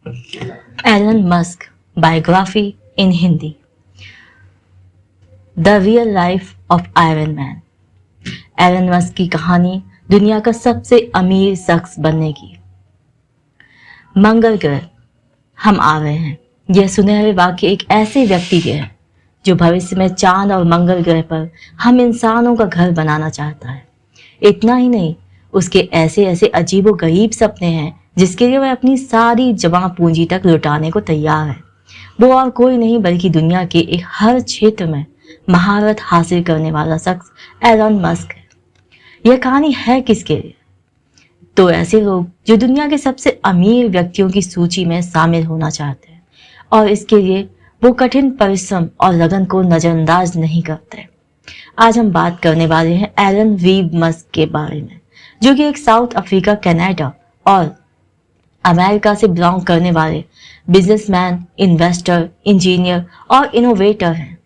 Elon Musk biography in Hindi. The real life of Iron Man. Elon Musk की कहानी दुनिया का सबसे अमीर शख्स बनने की। मंगल ग्रह हम आ रहे हैं, यह सुनहरे वाक्य एक ऐसे व्यक्ति के है जो भविष्य में चांद और मंगल ग्रह पर हम इंसानों का घर बनाना चाहता है। इतना ही नहीं, उसके ऐसे ऐसे अजीबो गरीब सपने हैं जिसके लिए वह अपनी सारी जमा पूंजी तक लुटाने को तैयार है। वो और कोई नहीं बल्कि दुनिया के एक हर क्षेत्र में महारत हासिल करने वाला शख्स एलन मस्क है। यह कहानी है किसके लिए? तो ऐसे लोग जो दुनिया के सबसे अमीर व्यक्तियों की सूची में शामिल होना चाहते हैं और इसके लिए वो कठिन परिश्रम और लगन को नजरअंदाज नहीं करते। आज हम बात करने वाले हैं एलन रीव मस्क के बारे में, जो कि एक साउथ अफ्रीका, कनाडा और अमेरिका से बिलोंग करने वाले बिजनेसमैन, इन्वेस्टर, इंजीनियर और इनोवेटर हैं।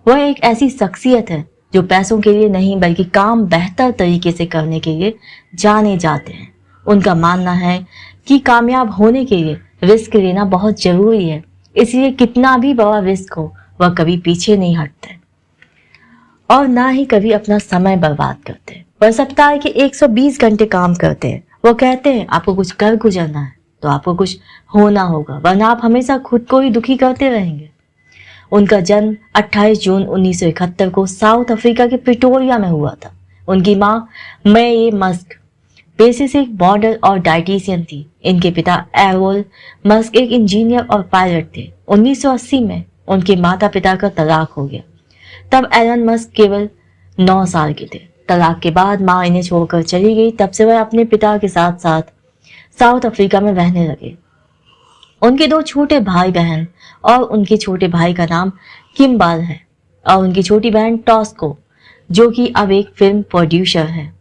वह एक ऐसी शख्सियत है जो पैसों के लिए नहीं बल्कि काम बेहतर तरीके से करने के लिए जाने जाते हैं। उनका मानना है कि कामयाब होने के लिए रिस्क लेना बहुत जरूरी है, इसलिए कितना भी बड़ा रिस्क हो वह कभी पीछे नहीं हटते और ना ही कभी अपना समय बर्बाद करते। वह सप्ताह के 120 घंटे काम करते हैं। वो कहते हैं आपको कुछ कर गुजरना है तो आपको कुछ होना होगा, वरना आप हमेशा खुद को ही दुखी करते रहेंगे। उनका जन्म 28 जून 1971 को साउथ अफ्रीका के प्रिटोरिया में हुआ था। उनकी मां मे मस्क पेशे से एक मॉडल और डाइटिशियन थी। इनके पिता एरोल मस्क एक इंजीनियर और पायलट थे। 1980 में उनके माता पिता का तलाक हो गया। तब एलन मस्क केवल 9 साल के थे। तलाक के बाद मां इन्हें छोड़कर चली गई। तब से वह अपने पिता के साथ साथ साउथ अफ्रीका में रहने लगे। उनके 2 छोटे भाई बहन और उनके छोटे भाई का नाम किम्बाल है और उनकी छोटी बहन टॉस्को, जो कि अब एक फिल्म प्रोड्यूसर है।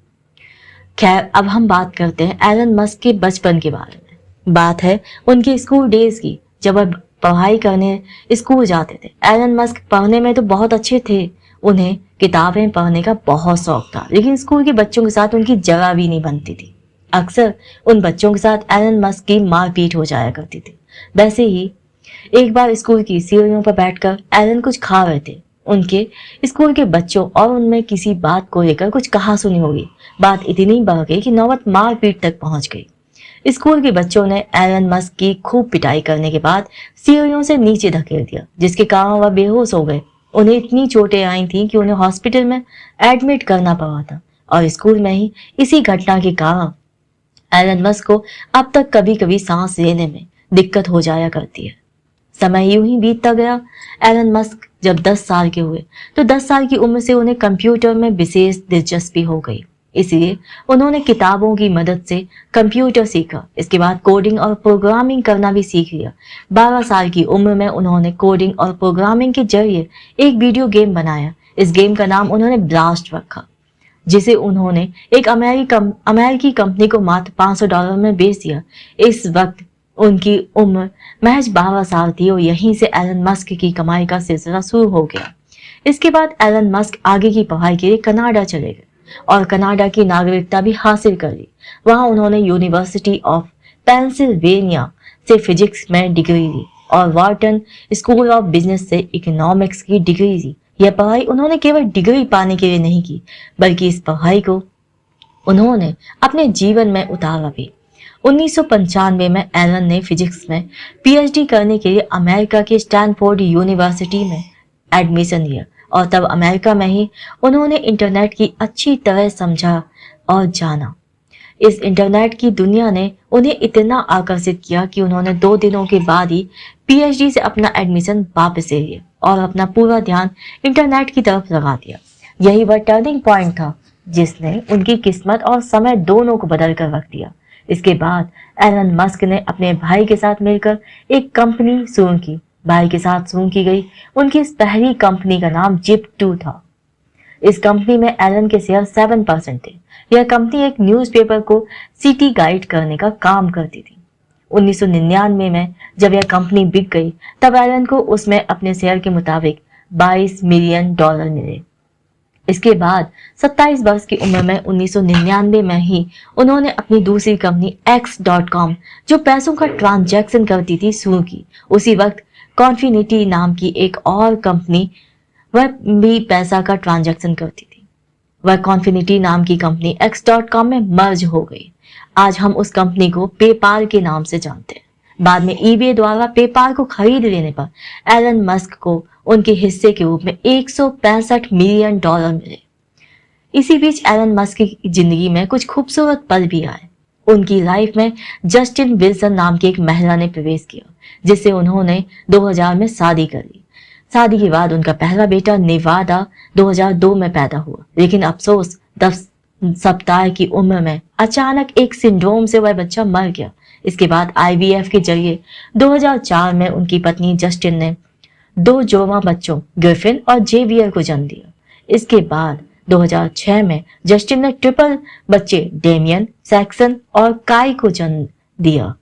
खैर, अब हम बात करते हैं एलन मस्क के बचपन के बारे में। बात है उनके स्कूल डेज की, जब वह पढ़ाई करने स्कूल जाते थे। एलन मस्क पढ़ने में तो बहुत अच्छे थे, उन्हें किताबें पढ़ने का बहुत शौक था, लेकिन स्कूल के बच्चों के साथ उनकी जगह भी नहीं बनती थी। अक्सर उन बच्चों के साथ एलन मस्क की मारपीट हो जाया करती थी। वैसे ही एक बार स्कूल की सीढ़ियों पर बैठकर एलन कुछ खा रहे थे। उनके स्कूल के बच्चों और उनमें किसी बात को लेकर कुछ कहासुनी हो गई। बात इतनी बढ़ गई कि नौबत मारपीट तक पहुंच गई। स्कूल के बच्चों ने एलन मस्क की खूब पिटाई करने के बाद सीढ़ियों से नीचे धकेल दिया, जिसके कारण वह बेहोश हो गए। उन्हें इतनी चोटें आई थीं कि उन्हें हॉस्पिटल में एडमिट करना पड़ा था और स्कूल में ही इसी घटना के कारण एलन मस्क को अब तक कभी कभी सांस लेने में दिक्कत हो जाया करती है। समय यूं ही बीतता गया। एलन मस्क जब 10 साल के हुए तो 10 साल की उम्र से उन्हें कंप्यूटर में विशेष दिलचस्पी हो गई, इसलिए उन्होंने किताबों की मदद से कंप्यूटर सीखा। इसके बाद कोडिंग और प्रोग्रामिंग करना भी सीख लिया। 12 साल की उम्र में उन्होंने कोडिंग और प्रोग्रामिंग के जरिए एक वीडियो गेम बनाया। इस गेम का नाम उन्होंने ब्लास्ट रखा, जिसे उन्होंने एक अमेरिकी कंपनी को मात्र $500 में बेच दिया। इस वक्त उनकी उम्र महज 12 साल थी और यहीं से एलन मस्क की कमाई का सिलसिला शुरू हो गया। इसके बाद एलन मस्क आगे की पढ़ाई के लिए कनाडा चले गए और कनाडा की नागरिकता भी हासिल कर ली। वहां उन्होंने यूनिवर्सिटी ऑफ पेंसिल्वेनिया से फिजिक्स में डिग्री ली और वार्टन स्कूल ऑफ बिजनेस से इकोनॉमिक्स की डिग्री ली। यह पढ़ाई उन्होंने केवल डिग्री पाने के लिए नहीं की, बल्कि इस पढ़ाई को उन्होंने अपने जीवन में उतारा भी। 1995 में एलन ने फिजिक्स में पीएचडी करने के लिए अमेरिका के स्टैनफोर्ड यूनिवर्सिटी में एडमिशन लिया और तब अमेरिका में ही उन्होंने इंटरनेट की अच्छी तरह समझा और जाना। इस इंटरनेट की दुनिया ने उन्हें इतना आकर्षित किया कि उन्होंने 2 दिनों के बाद ही पीएचडी से अपना एडमिशन वापस ले लिया और अपना पूरा ध्यान इंटरनेट की तरफ लगा दिया। यही वह टर्निंग पॉइंट था जिसने उनकी किस्मत और समय दोनों को बदल कर रख दिया। इसके बाद एलन मस्क ने अपने भाई के साथ मिलकर एक कंपनी शुरू की। भाई के साथ शुरू की गई उनकी इस पहली कंपनी का नाम जिप2 था। इस कंपनी में एलन के शेयर 7% थे। यह कंपनी एक न्यूज़पेपर को सिटी गाइड करने का काम करती थी। 1999 में जब यह कंपनी बिक गई तब एलन को उसमें अपने शेयर के मुताबिक $22 मिलियन मिले। इसके बाद 27 वर्ष की उम्र में 1999 में ही उन्होंने अपनी दूसरी कंपनी X.com, जो पैसों का ट्रांजैक्शन करती थी, शुरू की। उसी वक्त कॉन्फिनिटी नाम की एक और कंपनी वह भी पैसा का ट्रांजैक्शन करती थी। वह कॉन्फिनिटी नाम की कंपनी X.com में मर्ज हो गई। आज हम उस कंपनी को पेपाल के नाम से जानते हैं। बाद में ईबे द्वारा पेपाल को खरीद लेने पर एलन मस्क को उनके हिस्से के रूप में 165 मिलियन डॉलर मिले। इसी बीच एलन मस्क की जिंदगी में कुछ खूबसूरत पल भी आए। उनकी लाइफ में जस्टिन विल्सन नाम की एक महिला ने प्रवेश किया, जिससे उन्होंने 2000 में शादी कर ली। शादी के बाद उनका पहला बेटा नेवादा 2002 में पैदा हुआ, लेकिन अफसोस 10 सप्ताह की उम्र में अचानक एक सिंड्रोम से वह बच्चा मर गया। इसके बाद IVF के जरिए 2004 में उनकी पत्नी जस्टिन ने 2 जुड़वा बच्चों ग्रिफिन और जेवियर को जन्म दिया। इसके बाद 2006 में जस्टिन ने ट्रिपल बच्चे डेमियन, सैक्सन और काई को जन्म दिया।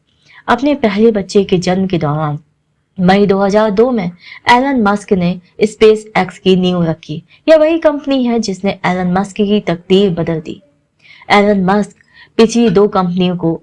अपने पहले बच्चे के जन्म के दौरान मई 2002 में एलन मस्क ने स्पेस एक्स की नींव रखी। यह वही कंपनी है जिसने एलन मस्क की तकदीर बदल दी। एलन मस्क पिछली 2 कंपनियों को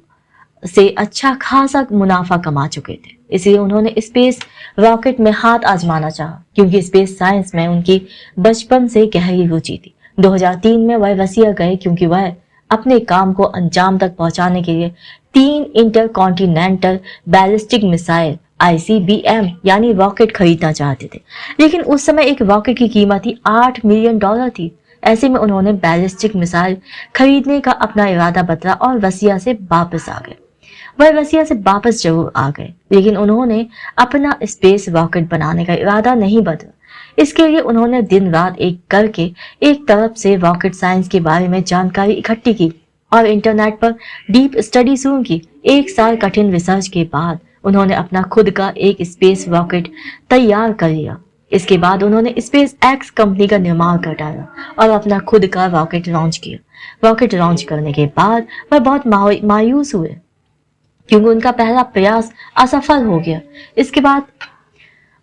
से अच्छा खासा मुनाफा कमा चुके थे, इसलिए उन्होंने स्पेस रॉकेट में हाथ आजमाना चाहा, क्योंकि स्पेस साइंस में उनकी बचपन से गहरी रुचि थी। 2003 में वह रसिया गए, क्योंकि वह अपने काम को अंजाम तक पहुंचाने के लिए 3 इंटरकॉन्टिनेंटल बैलिस्टिक मिसाइल ICBM यानी रॉकेट खरीदना चाहते थे। लेकिन उस समय एक रॉकेट की कीमत ही $8 मिलियन थी। ऐसे में उन्होंने बैलिस्टिक मिसाइल खरीदने का अपना इरादा बदला और रसिया से वापस आ गए। वह रसिया से वापस जरूर आ गए, लेकिन उन्होंने अपना स्पेस रॉकेट बनाने का इरादा नहीं बदला। इसके लिए उन्होंने दिन रात एक करके एक तरफ से रॉकेट साइंस के बारे में जानकारी इकट्ठी की और इंटरनेट पर डीप स्टडी शुरू की। 1 साल कठिन रिसर्च के बाद उन्होंने अपना खुद का एक स्पेस रॉकेट तैयार कर लिया। इसके बाद उन्होंने स्पेस एक्स कंपनी का निर्माण कर डाला और अपना खुद का रॉकेट लॉन्च किया। रॉकेट लॉन्च करने के बाद वह बहुत मायूस हुए, क्योंकि उनका पहला प्रयास असफल हो गया। इसके बाद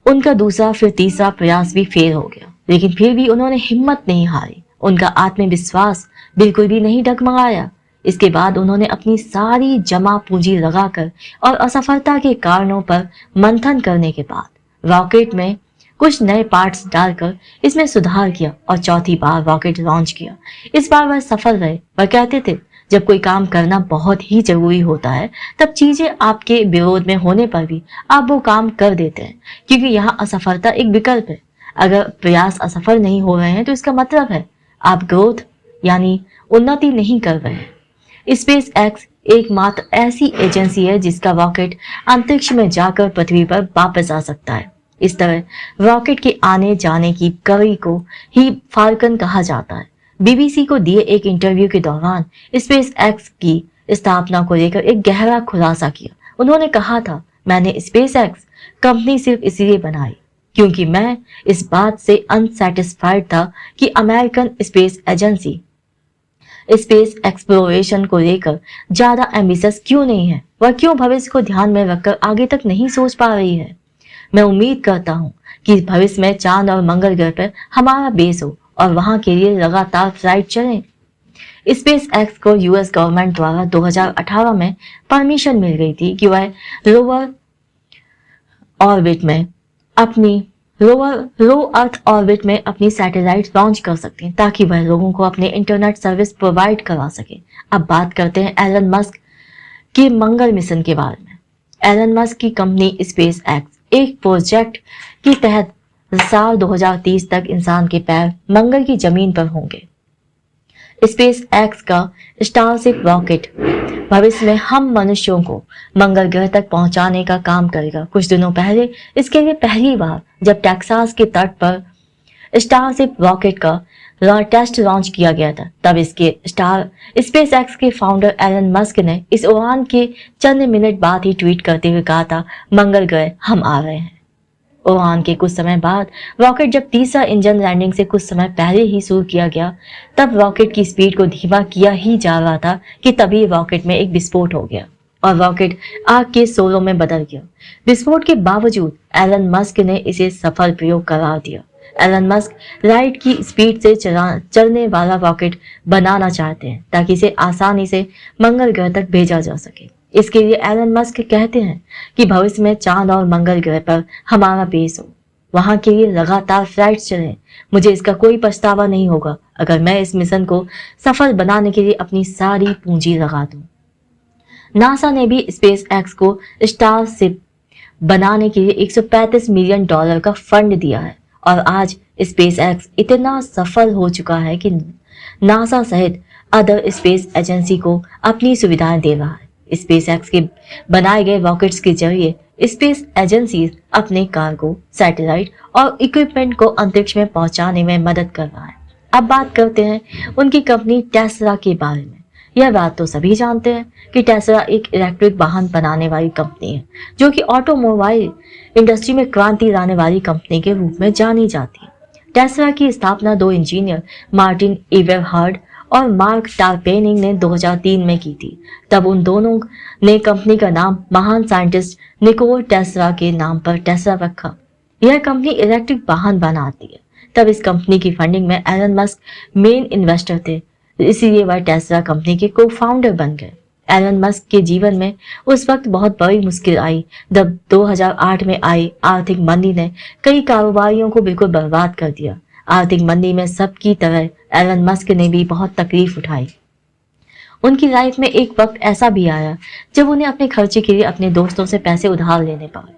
उनका दूसरा फिर तीसरा प्रयास भी फेल हो गया, लेकिन फिर भी उन्होंने हिम्मत नहीं हारी। उनका आत्मविश्वास बिल्कुल भी नहीं डगमगाया। इसके बाद उन्होंने अपनी सारी जमा पूंजी लगाकर और असफलता के कारणों पर मंथन करने के बाद रॉकेट में कुछ नए पार्ट्स डालकर इसमें सुधार किया और चौथी बार रॉकेट लॉन्च किया। इस बार वह सफल रहे। वह कहते थे, जब कोई काम करना बहुत ही जरूरी होता है, तब चीजें आपके विरोध में होने पर भी आप वो काम कर देते हैं, क्योंकि यहाँ असफलता एक विकल्प है। अगर प्रयास असफल नहीं हो रहे हैं तो इसका मतलब है आप ग्रोथ यानी उन्नति नहीं कर रहे हैं। स्पेस एक्स एकमात्र ऐसी एजेंसी है जिसका रॉकेट अंतरिक्ष में जाकर पृथ्वी पर वापस आ सकता है। इस तरह रॉकेट के आने जाने की कड़ी को ही फाल्कन कहा जाता है। BBC को दिए एक इंटरव्यू के दौरान स्पेस एक्स की स्थापना को लेकर एक गहरा खुलासा किया। उन्होंने कहा था, मैंने स्पेस एक्स कंपनी सिर्फ इसलिए बनाई क्योंकि मैं इस बात से अनसेटिस्फाइड था कि American space agency space exploration को लेकर ज्यादा एम्बिशियस क्यों नहीं है। वह क्यों भविष्य को ध्यान में रखकर आगे तक नहीं सोच पा रही है। मैं उम्मीद करता हूँ कि भविष्य में चांद और मंगल ग्रह पर हमारा बेस हो और वहां के लिए लगातार फ्लाइट चलें। स्पेस एक्स को US गवर्नमेंट द्वारा 2018 में परमिशन मिल गई थी कि वह लोअर ऑर्बिट में अपनी लो अर्थ ऑर्बिट में अपनी सैटेलाइट लॉन्च कर सकते हैं, ताकि वह लोगों को अपने इंटरनेट सर्विस प्रोवाइड करवा सके। अब बात करते हैं एलन मस्क के मंगल मिशन के बारे में। एलन मस्क की कंपनी स्पेस एक्स एक प्रोजेक्ट के तहत साल 2030 तक इंसान के पैर मंगल की जमीन पर होंगे। स्पेस एक्स का स्टारशिप रॉकेट भविष्य में हम मनुष्यों को मंगल ग्रह तक पहुंचाने का काम करेगा। कुछ दिनों पहले इसके लिए पहली बार जब टेक्सास के तट पर स्टारशिप रॉकेट का टेस्ट लॉन्च किया गया था, तब इसके स्पेस एक्स के फाउंडर एलन मस्क ने इस उड़ान के चंद मिनट बाद ही ट्वीट करते हुए कहा था, मंगल ग्रह हम आ रहे हैं। उड़ान के कुछ समय बाद रॉकेट जब तीसरा इंजन लैंडिंग से कुछ समय पहले ही शुरू किया गया, तब रॉकेट की स्पीड को धीमा किया ही जा रहा था कि तभी रॉकेट में एक विस्फोट हो गया और रॉकेट आग के शोलों में बदल गया। विस्फोट के बावजूद एलन मस्क ने इसे सफल प्रयोग करार दिया। एलन मस्क लाइट की स्पीड से चलने वाला रॉकेट बनाना चाहते हैं ताकि इसे आसानी से मंगल ग्रह तक भेजा जा सके। इसके लिए एलन मस्क कहते हैं कि भविष्य में चांद और मंगल ग्रह पर हमारा बेस हो, वहां के लिए लगातार फ्लाइट्स चलें। मुझे इसका कोई पछतावा नहीं होगा अगर मैं इस मिशन को सफल बनाने के लिए अपनी सारी पूंजी लगा दूं। नासा ने भी स्पेस एक्स को स्टारशिप बनाने के लिए $135 मिलियन का फंड दिया है और आज स्पेस एक्स इतना सफल हो चुका है कि नासा सहित अदर स्पेस एजेंसी को अपनी सुविधाएं दे रहा है। स्पेस एक्स के बनाए गए रॉकेट्स के जरिए स्पेस एजेंसी अपने कार्गो, सैटेलाइट और इक्विपमेंट को अंतरिक्ष में पहुंचाने में मदद कर रहा है। अब बात करते हैं उनकी कंपनी टेस्ला के बारे में। यह बात तो सभी जानते हैं कि टेस्ला एक इलेक्ट्रिक वाहन बनाने वाली कंपनी है जो कि ऑटोमोबाइल इंडस्ट्री में क्रांति लाने वाली कंपनी के रूप में जानी जाती है। टेस्ला की स्थापना दो इंजीनियर मार्टिन एबरहार्ड और मार्क टारपेनिंग ने 2003 में की थी। तब उन दोनों ने कंपनी का नाम महान साइंटिस्ट निकोला टेस्ला के नाम पर टेस्ला रखा। यह कंपनी इलेक्ट्रिक वाहन बनाती है। तब इस कंपनी की फंडिंग में एलन मस्क मेन इन्वेस्टर थे, इसीलिए वह टेस्ला कंपनी के को फाउंडर बन गए। एलन मस्क के जीवन में उस वक्त बहुत बड़ी मुश्किल आई जब 2008 में आई आर्थिक मंदी ने कई कारोबारियों को बिल्कुल बर्बाद कर दिया। आर्थिक मंदी में सबकी तरह एलन मस्क ने भी बहुत तकलीफ उठाई। उनकी लाइफ में एक वक्त ऐसा भी आया जब उन्हें अपने खर्चे के लिए अपने दोस्तों से पैसे उधार लेने पड़े।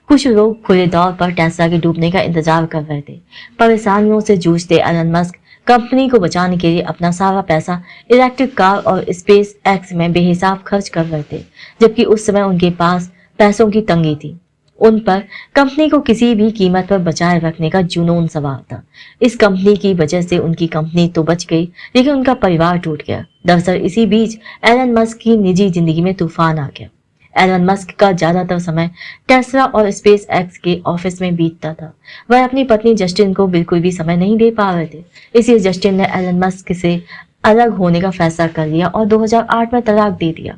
कुछ लोग खुले तौर पर टेस्ला के डूबने का इंतजार कर रहे थे। परेशानियों से जूझते एलन मस्क कंपनी को बचाने के लिए अपना सारा पैसा इलेक्ट्रिक कार और स्पेस एक्स में बेहिसाब खर्च कर रहे थे, जबकि उस समय उनके पास पैसों की तंगी थी। उन पर कंपनी को किसी भी कीमत पर बचाए रखने का जुनून सवार था। इस कंपनी की वजह से उनकी कंपनी तो बच गई, लेकिन उनका परिवार टूट गया। दरअसल इसी बीच एलन मस्क की निजी जिंदगी में तूफान आ गया। एलन मस्क का ज्यादातर समय टेस्ला और स्पेस एक्स के ऑफिस में बीतता था। वह अपनी पत्नी जस्टिन को बिल्कुल भी समय नहीं दे पा रहे थे। इसलिए जस्टिन ने एलन मस्क से अलग होने का फैसला कर लिया और 2008 में तलाक दे दिया।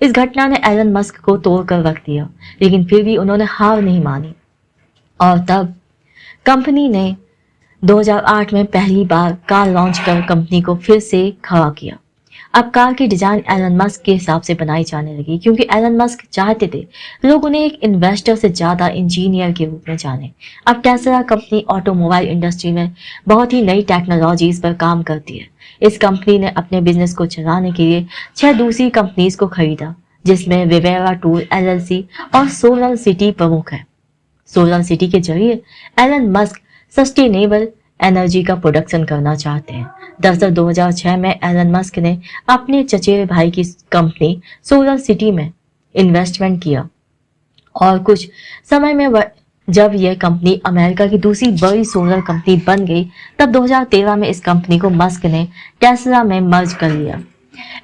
इस घटना ने एलन मस्क को तोड़कर रख दिया, लेकिन फिर भी उन्होंने हार नहीं मानी और तब कंपनी ने 2008 में पहली बार कार लॉन्च कर कंपनी को फिर से खड़ा किया। अब कार की डिजाइन एलन मस्क के हिसाब से बनाई जाने लगी, क्योंकि एलन मस्क चाहते थे लोग उन्हें एक इन्वेस्टर से ज्यादा इंजीनियर के रूप में जाने। अब टेस्ला कंपनी ऑटोमोबाइल इंडस्ट्री में बहुत ही नई टेक्नोलॉजीज पर काम करती है। इस कंपनी ने अपने बिजनेस को चलाने के लिए 6 दूसरी कंपनीज को खरीदा, जिसमें विवेरा टूल LLC और सोलर सिटी प्रमुख है। सोलर सिटी के जरिए एलन मस्क सस्टेनेबल एनर्जी का प्रोडक्शन करना चाहते हैं। दरअसल 2006 में एलन मस्क ने अपने चचेरे भाई की कंपनी सोलर सिटी में इन्वेस्टमेंट किया और कुछ समय में जब यह कंपनी अमेरिका की दूसरी बड़ी सोलर कंपनी बन गई, तब 2013 में इस कंपनी को मस्क ने टेस्ला में मर्ज कर लिया।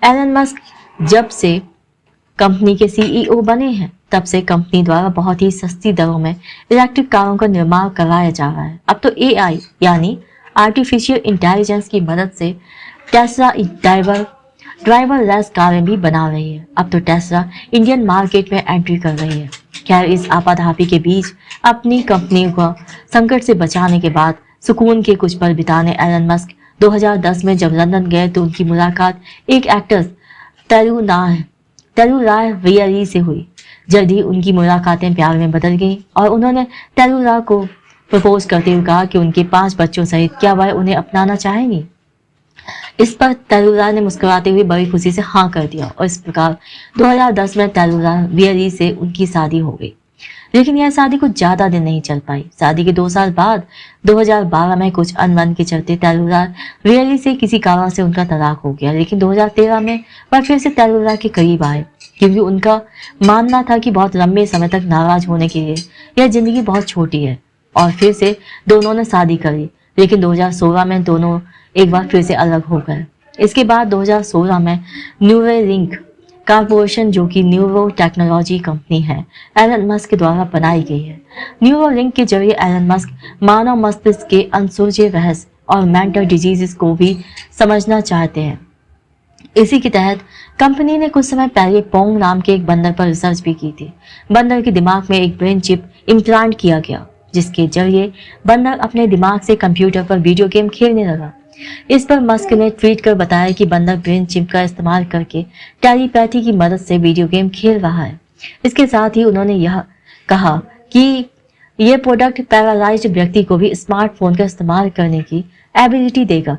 एलन मस्क जब से कंपनी के CEO बने हैं, तब से कंपनी द्वारा बहुत ही सस्ती दरों में इलेक्ट्रिक कारों का निर्माण कराया जा रहा है। अब तो AI यानी आर्टिफिशियल इंटेलिजेंस की मदद से टेस्ला ड्राइवरलेस कारें भी बना रही है। अब तो टेस्ला इंडियन मार्केट में एंट्री कर रही है। खैर, इस आपाधापी के बीच अपनी कंपनी को संकट से बचाने के बाद सुकून के कुछ पल बिताने एलन मस्क 2010 में जब लंदन गए तो उनकी मुलाकात एक एक्ट्रेस तेलुराय वियरी से हुई। जल्द ही उनकी मुलाकातें प्यार में बदल गई और उन्होंने तेलुरा को प्रपोज करते हुए कहा कि उनके 5 बच्चों सहित क्या वह उन्हें अपनाना चाहेंगी। इस पर तेलुरा ने मुस्कुराते हुए बड़ी खुशी से हाँ कर दिया और इस प्रकार 2010 में तेलुरा वियरी से उनकी शादी हो गई। लेकिन यह शादी कुछ ज्यादा दिन नहीं चल पाई। शादी के 2 साल बाद 2012 में कुछ अनबन के चलते तेलुरा वियरी से किसी कारण से उनका तलाक हो गया। लेकिन 2013 में वह फिर से तेलुरा के करीब आए, क्योंकि उनका मानना था कि बहुत लंबे समय तक नाराज होने के लिए यह जिंदगी बहुत छोटी है, और फिर से दोनों ने शादी करी। लेकिन 2016 में दोनों एक बार फिर से अलग हो गए। इसके बाद 2016 में न्यूरेलिंक कॉर्पोरेशन, जो कि न्यूरो टेक्नोलॉजी कंपनी है, एलन मस्क द्वारा बनाई गई है। न्यूरोलिंक के जरिए एलन मस्क मानव मस्तिष्क के अनसुलझे रहस्य और मेंटल डिजीजेस को भी समझना चाहते हैं। इसी के तहत कंपनी ने कुछ समय पहले पोंग नाम के एक बंदर पर रिसर्च भी की थी। बंदर के दिमाग में एक ब्रेन चिप इम्प्लांट किया गया, जिसके जरिए बंदर अपने दिमाग से कंप्यूटर पर वीडियो गेम खेलने लगा। इस पर मस्क ने ट्वीट कर बताया कि बंदर ब्रेन चिप का इस्तेमाल करके टेलीपैथी की मदद से वीडियो गेम खेल रहा है। इसके साथ ही उन्होंने यह कहा कि यह प्रोडक्ट पैरालाइज्ड व्यक्ति को भी स्मार्टफोन का इस्तेमाल करने की एबिलिटी देगा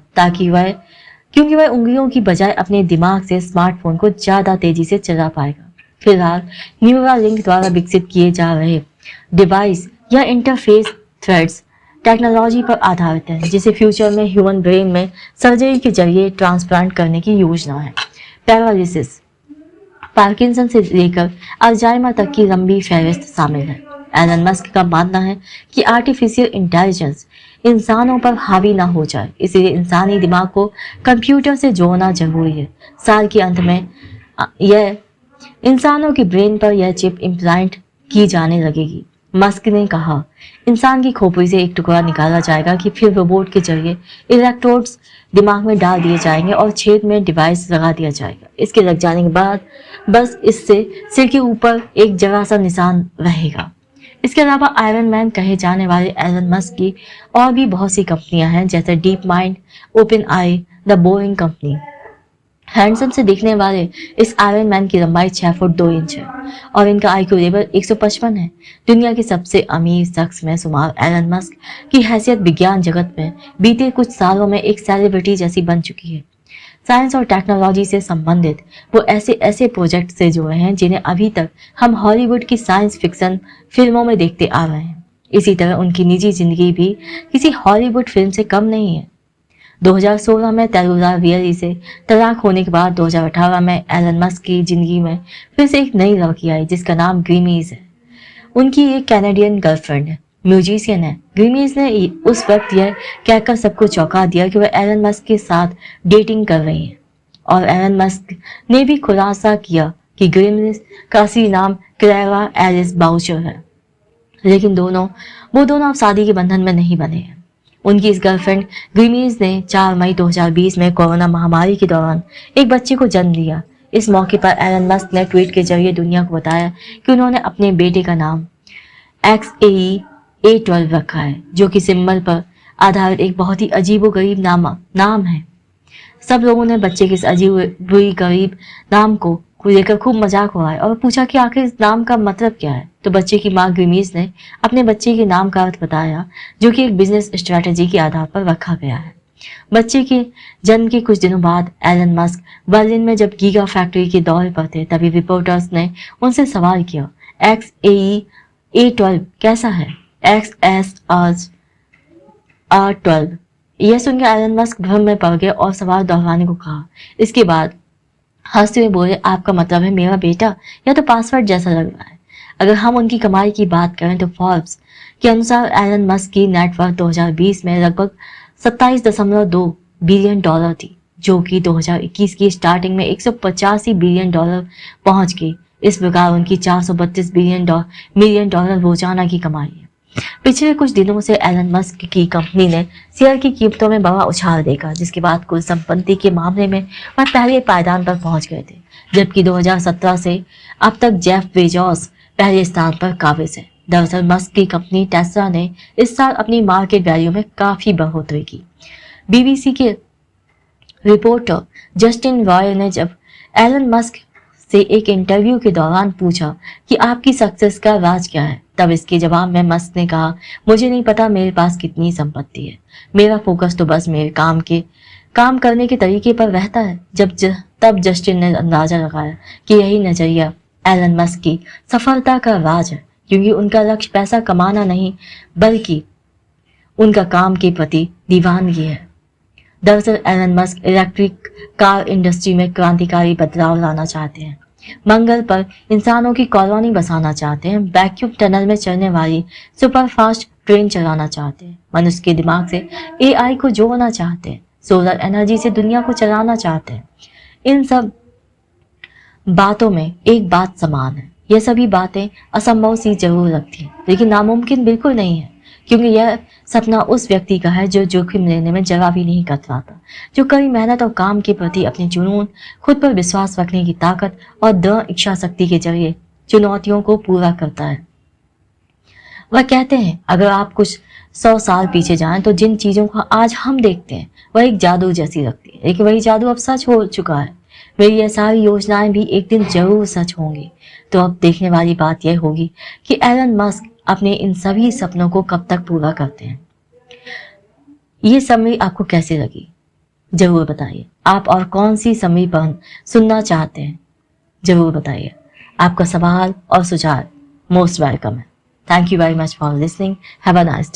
क्योंकि वह उंगलियों की बजाय अपने दिमाग से स्मार्टफोन को ज्यादा तेजी से चला पाएगा। फिलहाल न्यूरालिंक द्वारा विकसित किए जा रहे डिवाइस या इंटरफेस थ्रेड्स टेक्नोलॉजी पर आधारित है, जिसे फ्यूचर में ह्यूमन ब्रेन में सर्जरी के जरिए ट्रांसप्लांट करने की योजना है। पैरालिसिस, पार्किंसन से लेकर अल्जाइमर तक की लंबी फहरिस्त शामिल है। एलन मस्क का मानना है कि आर्टिफिशियल इंटेलिजेंस इंसानों पर हावी ना हो जाए, इसलिए इंसानी दिमाग को कंप्यूटर से जोड़ना जरूरी है। साल के अंत में यह इंसानों के ब्रेन पर यह चिप इम्प्लांट की जाने लगेगी। मस्क ने कहा, इंसान की खोपड़ी से एक टुकड़ा निकाला जाएगा कि फिर रोबोट के जरिए इलेक्ट्रोड्स दिमाग में डाल दिए जाएंगे और छेद में डिवाइस लगा दिया जाएगा। इसके लग जाने के बाद बस इससे सिर के ऊपर एक जगह सा निशान रहेगा। इसके अलावा आयरन मैन कहे जाने वाले एलन मस्क की और भी बहुत सी कंपनियां हैं, जैसे deep mind, open I, the Boeing company. Handsome से दिखने वाले इस आयरन मैन की लंबाई 6 फुट 2 इंच है और इनका आईक्यू लेवल 155 है। दुनिया के सबसे अमीर शख्स में शुमार एलन मस्क की हैसियत विज्ञान जगत में बीते कुछ सालों में एक सेलिब्रिटी जैसी बन चुकी है। साइंस और टेक्नोलॉजी से संबंधित वो ऐसे प्रोजेक्ट से जुड़े हैं जिन्हें अभी तक हम हॉलीवुड की साइंस फिक्शन फिल्मों में देखते आ रहे हैं। इसी तरह उनकी निजी जिंदगी भी किसी हॉलीवुड फिल्म से कम नहीं है। 2016 में तेलुगु वियली से तलाक होने के बाद 2018 में एलन मस्क की जिंदगी में फिर से एक नई लड़की आई जिसका नाम ग्रीमीज है। उनकी एक कैनेडियन गर्लफ्रेंड है, म्यूजिशियन है। ग्रीमीज ने उस वक्त यह कहकर सबको चौंका दिया कि वह एलन मस्क के साथ डेटिंग कर रही है और एलन मस्क ने भी खुलासा किया कि ग्रीमीज का असली नाम क्लेरा एलिस बाउचर है, लेकिन वो दोनों अब शादी के बंधन में नहीं बने हैं। उनकी इस गर्लफ्रेंड ग्रीमीज ने 4 मई 2020 में कोरोना महामारी के दौरान एक बच्चे को जन्म दिया। इस मौके पर एलन मस्क ने ट्वीट के जरिए दुनिया को बताया कि उन्होंने अपने बेटे का नाम XAE-A12 रखा है, जो कि सिंबल पर आधारित एक बहुत ही अजीबोगरीब नाम है। सब लोगों ने बच्चे के इस अजीबोगरीब नाम को लेकर खूब मजाक उड़ाया और पूछा कि आखिर इस नाम का मतलब क्या है। तो बच्चे की मां ग्रीमीज ने अपने बच्चे के नाम का अर्थ बताया, जो कि एक बिजनेस स्ट्रेटेजी के आधार पर रखा गया है। बच्चे के जन्म के कुछ दिनों बाद एलन मस्क बर्लिन में जब गीगा फैक्ट्री के दौरे पर थे, तभी रिपोर्टर्स ने उनसे सवाल किया, XAE-A12 कैसा है? XSR-12। यह सुनकर एलन मस्क भ्रम में पड़ गए और सवाल दोहराने को कहा। इसके बाद हंसते हुए बोले, आपका मतलब है मेरा बेटा? यह तो पासवर्ड जैसा लग रहा है। अगर हम उनकी कमाई की बात करें तो फोर्ब्स के अनुसार एलन मस्क की नेटवर्थ 2020 में लगभग 27.2 बिलियन डॉलर थी, जो कि 2021 की स्टार्टिंग में 185 बिलियन डॉलर पहुंच गई। इस प्रकार उनकी 432 मिलियन डॉलर रोजाना की कमाई है। पिछले कुछ दिनों से एलन मस्क की कंपनी ने शेयर की कीमतों में बड़ा उछाल देखा, जिसके बाद कुल संपत्ति के मामले में वह पहले पायदान पर पहुंच गए थे, जबकि 2017 से अब तक जेफ बेजोस पहले स्थान पर काबिज है। दरअसल मस्क की कंपनी टेस्ला ने इस साल अपनी मार्केट वैल्यू में काफी बढ़ोतरी की। बीबीसी के रिपोर्टर जस्टिन रॉय ने जब एलन मस्क से एक इंटरव्यू के दौरान पूछा कि आपकी सक्सेस का राज क्या है, तब इसके जवाब में मस्क ने कहा, मुझे नहीं पता मेरे पास कितनी संपत्ति है, मेरा फोकस तो बस मेरे काम करने के तरीके पर रहता है। तब जस्टिन ने अंदाजा लगाया कि यही नजरिया एलन मस्क की सफलता का राज है, क्योंकि उनका लक्ष्य पैसा कमाना नहीं बल्कि उनका काम के प्रति दीवानगी है। दरअसल Elon Musk electric car industry में क्रांतिकारी बदलाव लाना चाहते हैं, मंगल पर इंसानों की कॉलोनी बसाना चाहते हैं, वैक्यूम टनल में चलने वाली सुपरफास्ट ट्रेन चलाना चाहते हैं, मनुष्य के दिमाग से AI को जोड़ना चाहते हैं, सोलर एनर्जी से दुनिया को चलाना चाहते हैं। इन सब बातों में एक बात समान है, यह सभी बातें असंभव सी जरूर लगती हैं, लेकिन नामुमकिन बिल्कुल नहीं है, क्योंकि यह सपना उस व्यक्ति का है जो जोखिम लेने में जरा भी नहीं कतराता, जो कड़ी मेहनत और काम के प्रति अपने जुनून, खुद पर विश्वास रखने की ताकत और दृढ़ इच्छा शक्ति के जरिए चुनौतियों को पूरा करता है। वह कहते हैं अगर आप कुछ 100 साल पीछे जाएं तो जिन चीजों को आज हम देखते हैं वह एक जादू जैसी लगती है, लेकिन वही जादू अब सच हो चुका है। मेरी ये सारी योजनाएं भी एक दिन जरूर सच होंगी। तो अब देखने वाली बात यह होगी कि एलन मस्क अपने इन सभी सपनों को कब तक पूरा करते हैं। ये समरी आपको कैसी लगी जरूर बताइए। आप और कौन सी समरी पर सुनना चाहते हैं जरूर बताइए। आपका सवाल और सुझाव मोस्ट वेलकम है। Thank you very much for listening. Have a nice day.